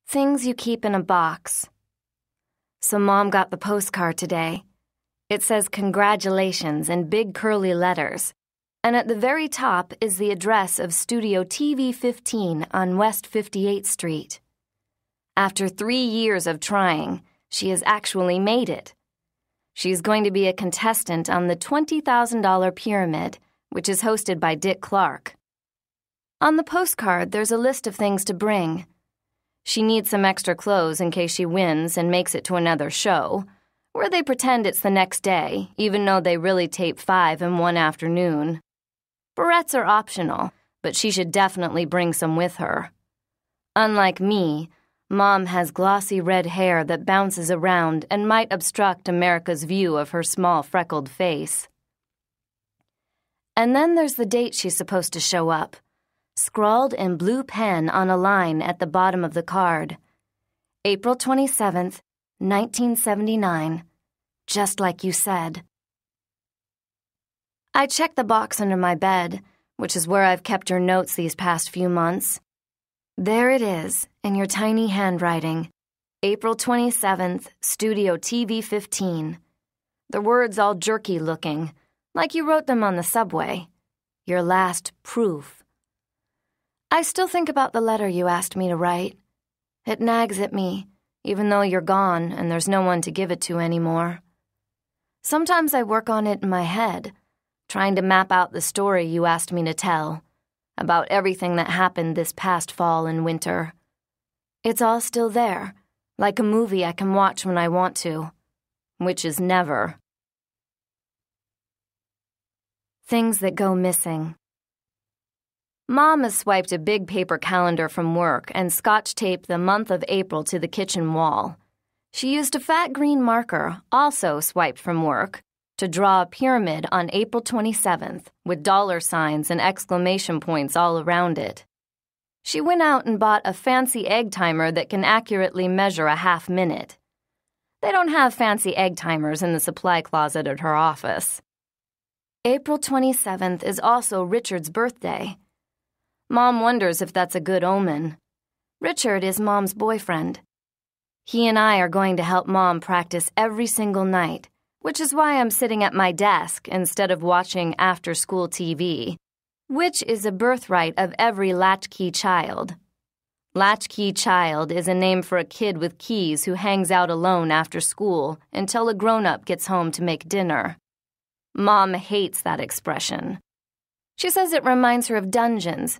Things you keep in a box. So Mom got the postcard today. It says congratulations in big curly letters, and at the very top is the address of Studio TV 15 on West 58th Street. After 3 years of trying, she has actually made it. She's going to be a contestant on the $20,000 Pyramid, which is hosted by Dick Clark. On the postcard, there's a list of things to bring. She needs some extra clothes in case she wins and makes it to another show, where they pretend it's the next day, even though they really tape 5 in one afternoon. Barrettes are optional, but she should definitely bring some with her. Unlike me, Mom has glossy red hair that bounces around and might obstruct America's view of her small freckled face. And then there's the date she's supposed to show up, scrawled in blue pen on a line at the bottom of the card. April 27th, 1979, just like you said. I checked the box under my bed, which is where I've kept your notes these past few months. There it is, in your tiny handwriting. April 27th, Studio TV 15. The words all jerky-looking, like you wrote them on the subway. Your last proof. I still think about the letter you asked me to write. It nags at me, even though you're gone and there's no one to give it to anymore. Sometimes I work on it in my head, trying to map out the story you asked me to tell, about everything that happened this past fall and winter. It's all still there, like a movie I can watch when I want to, which is never. Things that go missing. Mom has swiped a big paper calendar from work and scotch-taped the month of April to the kitchen wall. She used a fat green marker, also swiped from work, to draw a pyramid on April 27th with dollar signs and exclamation points all around it. She went out and bought a fancy egg timer that can accurately measure a half minute. They don't have fancy egg timers in the supply closet at her office. April 27th is also Richard's birthday. Mom wonders if that's a good omen. Richard is Mom's boyfriend. He and I are going to help Mom practice every single night, which is why I'm sitting at my desk instead of watching after-school TV, which is a birthright of every latchkey child. Latchkey child is a name for a kid with keys who hangs out alone after school until a grown-up gets home to make dinner. Mom hates that expression. She says it reminds her of dungeons.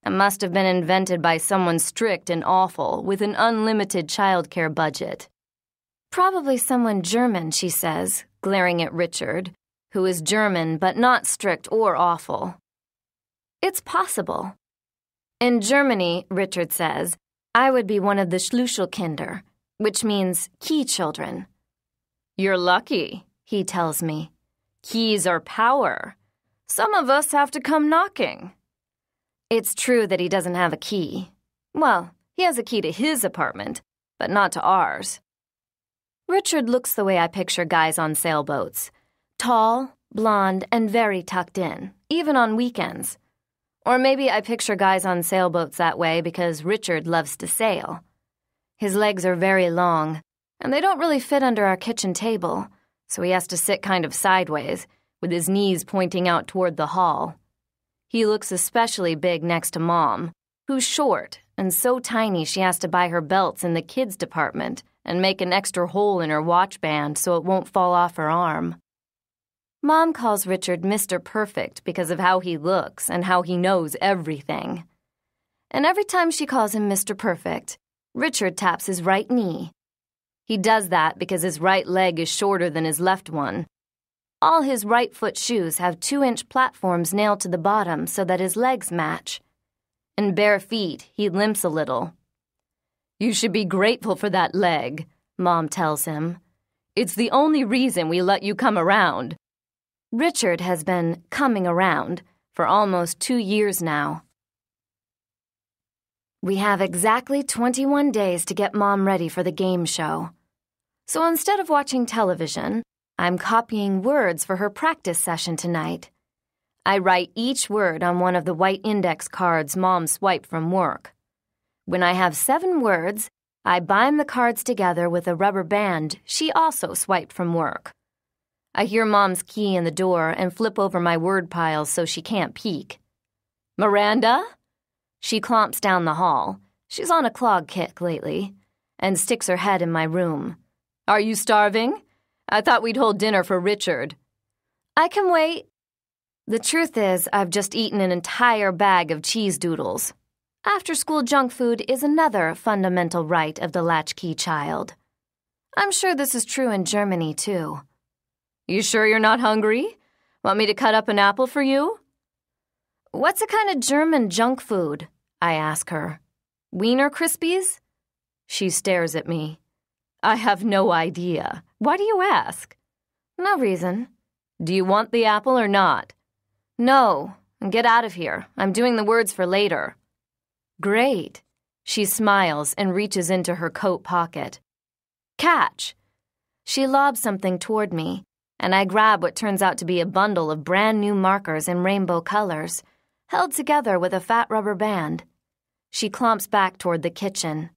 It must have been invented by someone strict and awful with an unlimited childcare budget. Probably someone German, she says, glaring at Richard, who is German but not strict or awful. It's possible. In Germany, Richard says, I would be one of the Schlüsselkinder, which means key children. You're lucky, he tells me. Keys are power. Some of us have to come knocking. It's true that he doesn't have a key. Well, he has a key to his apartment, but not to ours. Richard looks the way I picture guys on sailboats. Tall, blonde, and very tucked in, even on weekends. Or maybe I picture guys on sailboats that way because Richard loves to sail. His legs are very long, and they don't really fit under our kitchen table, so he has to sit kind of sideways, with his knees pointing out toward the hall. He looks especially big next to Mom, who's short and so tiny she has to buy her belts in the kids' department and make an extra hole in her watch band so it won't fall off her arm. Mom calls Richard Mr. Perfect because of how he looks and how he knows everything. And every time she calls him Mr. Perfect, Richard taps his right knee. He does that because his right leg is shorter than his left one. All his right foot shoes have 2-inch platforms nailed to the bottom so that his legs match. In bare feet, he limps a little. You should be grateful for that leg, Mom tells him. It's the only reason we let you come around. Richard has been coming around for almost 2 years now. We have exactly 21 days to get Mom ready for the game show. So instead of watching television, I'm copying words for her practice session tonight. I write each word on one of the white index cards Mom swiped from work. When I have 7 words, I bind the cards together with a rubber band she also swiped from work. I hear Mom's key in the door and flip over my word piles so she can't peek. "Miranda?" She clomps down the hall. She's on a clog kick lately, and sticks her head in my room. "Are you starving? I thought we'd hold dinner for Richard." "I can wait." The truth is, I've just eaten an entire bag of cheese doodles. After-school junk food is another fundamental right of the latchkey child. I'm sure this is true in Germany, too. "You sure you're not hungry? Want me to cut up an apple for you?" "What's a kind of German junk food?" I ask her. "Wiener Krispies?" She stares at me. "I have no idea. Why do you ask?" "No reason." "Do you want the apple or not?" "No. Get out of here. I'm doing the words for later." "Great." She smiles and reaches into her coat pocket. "Catch." She lobs something toward me, and I grab what turns out to be a bundle of brand new markers in rainbow colors, held together with a fat rubber band. She clomps back toward the kitchen.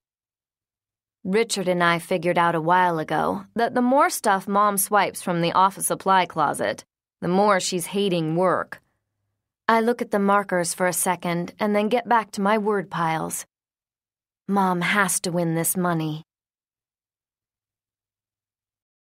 Richard and I figured out a while ago that the more stuff Mom swipes from the office supply closet, the more she's hating work. I look at the markers for a second and then get back to my word piles. Mom has to win this money.